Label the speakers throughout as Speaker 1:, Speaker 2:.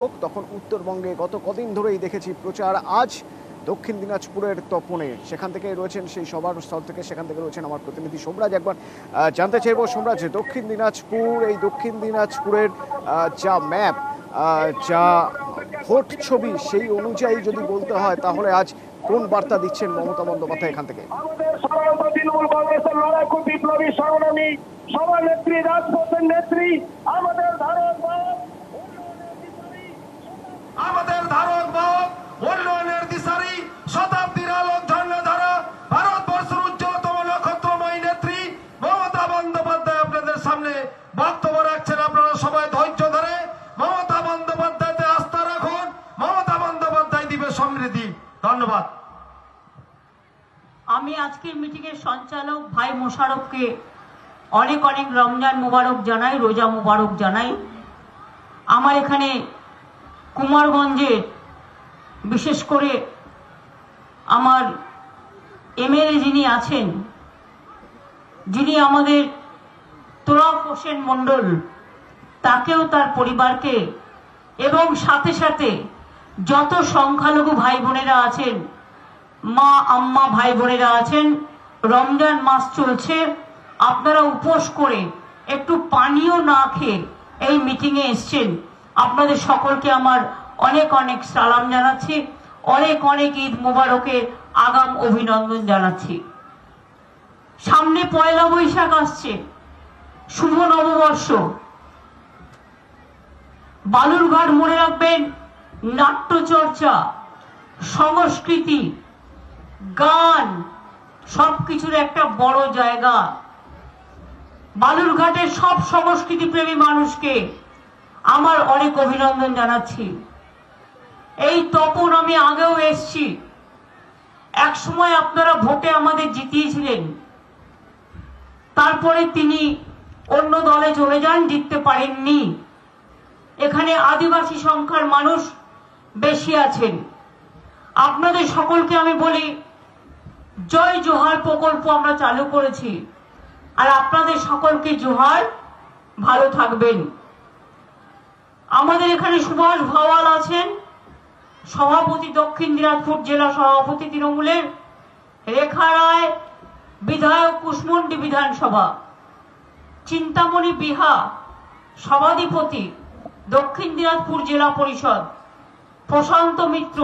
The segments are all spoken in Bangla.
Speaker 1: তখন উত্তরবঙ্গে গত কদিন ধরেই দেখেছি প্রচার। আজ দক্ষিণ দিনাজপুরের তপনে, সেখান থেকে রয়েছেন সেই সভার স্থল থেকে, সেখান থেকে রয়েছেন আমার প্রতিনিধি সোমরাজ। একবার জানতে চাইবো সোমরাজ, দক্ষিণ দিনাজপুর, এই দক্ষিণ দিনাজপুরের যা ম্যাপ, যা ভোট ছবি, সেই অনুযায়ী যদি বলতে হয় তাহলে আজ কোন বার্তা দিচ্ছেন মমতা বন্দ্যোপাধ্যায় এখান থেকে?
Speaker 2: তৃণমূল কংগ্রেসের লড়াকু বিপ্লবী সংগ্রামী সভানেত্রী, রাজপথের নেত্রী, আমাদের ধারক বাহক উন্নয়নের দিশারি, শতাব্দীর আলোক ঝান্ডাধারা, ভারতবর্ষের উজ্জ্বলতম নক্ষত্রময়ী নেত্রী মমতা বন্দ্যোপাধ্যায় আপনাদের সামনে বক্তব্য রাখছেন। আপনারা সবাই ধৈর্য ধরে মমতা বন্দ্যোপাধ্যায়তে আস্থা রাখুন। মমতা বন্দ্যোপাধ্যায় দিবে সমৃদ্ধি। ধন্যবাদ।
Speaker 3: আমি আজকের মিটিং এর সঞ্চালক ভাই মোশারফকে অনেক অনেক রমজান মুবারক জানাই, রোজা মুবারক জানাই। আমার এখানে কুমারগঞ্জের বিশেষ করে আমার এমএলএ যিনি আছেন, যিনি আমাদের তোরাফ হোসেন মণ্ডল, তাকেও, তার পরিবারকে এবং সাথে সাথে যত সংখ্যালঘু ভাই বোনেরা আছেন, মা আম্মা ভাই বোনেরা আছেন, রমজান মাস চলছে, আপনারা উপোস করে একটু পানীয় না খেয়ে এই মিটিংয়ে এসছেন, আপনাদের সকলকে আমার অনেক অনেক সালাম জানাচ্ছি, অনেক অনেক ঈদ মুবারকের আগাম অভিনন্দন জানাচ্ছি। সামনে পয়লা বৈশাখ আসছে, শুভ নববর্ষ। বালুরঘাট মনে রাখবেন, নাট্যচর্চা, সংস্কৃতি, গান, সবকিছুর একটা বড় জায়গা। বালুরঘাটের সব সংস্কৃতি প্রেমী মানুষকে আমার অনেক অভিনন্দন জানাচ্ছি। এই তপন আমি আগেও এসছি, এক সময় আপনারা ভোটে আমাদের জিতিয়েছিলেন, তারপরে তিনি অন্য দলে চলে যান, জিততে পারেননি। এখানে আদিবাসী সংখ্যার মানুষ বেশি আছেন। আপনাদের সকলকে আমি বলি, জয় জোহার প্রকল্প আমরা চালু করেছি, আর আপনাদের সকলকে জোহার, ভালো থাকবেন। আমাদের এখানে সুভাষ ভাওয়াল আছেন, সভাপতি, দক্ষিণ দিনাজপুর জেলা সভাপতি তৃণমূলের, রেখা রায় বিধায়ক, কুশমন্ডি বিধানসভা, চিন্তামণি বিহা সভাধিপতি, দক্ষিণ দিনাজপুর জেলা পরিষদ, প্রশান্ত মিত্র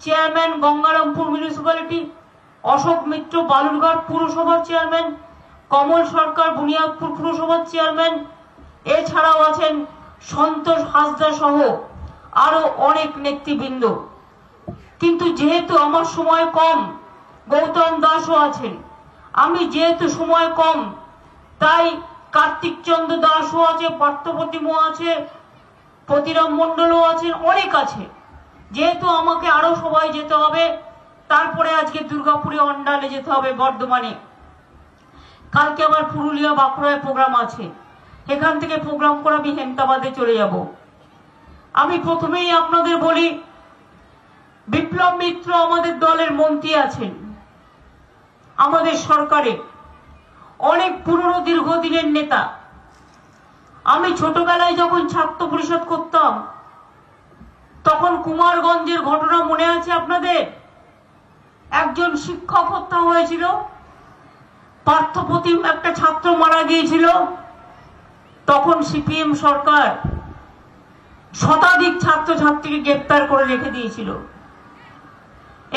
Speaker 3: চেয়ারম্যান, গঙ্গারামপুর মিউনিসিপ্যালিটি, অশোক মিত্র বালুরঘাট পুরসভার চেয়ারম্যান, কমল সরকার বুনিয়াদপুর পুরসভার চেয়ারম্যান, এছাড়াও আছেন সন্তোষ হাসদা সহ আরো অনেক নেতৃবৃন্দ। কিন্তু যেহেতু আমার সময় কম, গৌতম দাসও আছেন, আমি যেহেতু সময় কম, তাই কার্তিক চন্দ্র দাসও আছে, পার্থপ্রতিমও আছে, প্রতিরাম মণ্ডলও আছেন, অনেক আছে। যেহেতু আমাকে আরো সবাই যেতে হবে, তারপরে আজকে দুর্গাপুরে অন্ডালে যেতে হবে, বর্ধমানে, কালকে আবার পুরুলিয়া বাঁকুড়ায় প্রোগ্রাম আছে, এখান থেকে প্রোগ্রাম করে আমি হেমতাবাদে চলে যাব। আমি প্রথমেই আপনাদের বলি, বিপ্লব মিত্র আমাদের দলের মন্ত্রী আছেন, আমাদের সরকারে অনেক পুরনো দীর্ঘদিনের নেতা। আমি ছোটবেলায় যখন ছাত্র পরিষদ করতাম, তখন কুমারগঞ্জের ঘটনা মনে আছে আপনাদের? একজন শিক্ষক হত্যা হয়েছিল, পার্থপ্রতিম একটা ছাত্র মারা গিয়েছিল, তখন সিপিএম সরকার শতাধিক ছাত্রছাত্রীকে গ্রেপ্তার করে রেখে দিয়েছিল।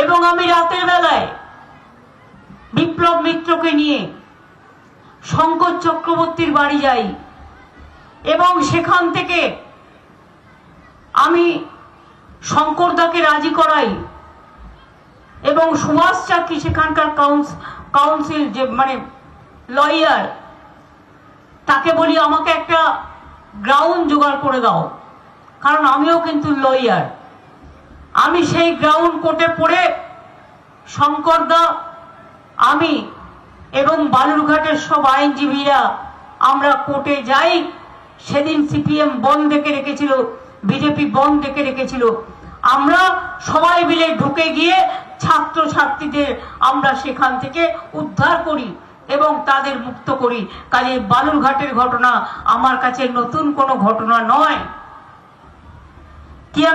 Speaker 3: এবং আমি রাতের বেলায় বিপ্লব মিত্রকে নিয়ে শঙ্কর চক্রবর্তীর বাড়ি যাই এবং সেখান থেকে আমি শঙ্করদাকে রাজি করাই এবং সুভাষ চাকি, সেখানকার কাউন্সিল যে মানে লয়ার, তাকে বলি আমাকে একটা গ্রাউন্ড জোগাড় করে দাও, কারণ আমিও কিন্তু লয়ার। আমি সেই গ্রাউন্ড কোর্টে পড়ে শঙ্করদা, আমি এবং বালুরঘাটের সব আইনজীবীরা আমরা কোর্টে যাই। সেদিন সিপিএম বন্ধ ডেকে রেখেছিল, বিজেপি বন্ধ ডেকে রেখেছিল। আমরা সবাই মিলে ঢুকে গিয়ে ছাত্রছাত্রীদের আমরা সেখান থেকে উদ্ধার করি এবং তাদের মুক্ত করি। কাজে বালুরঘাটের ঘটনা আমার কাছে নতুন কোনো ঘটনা নয়।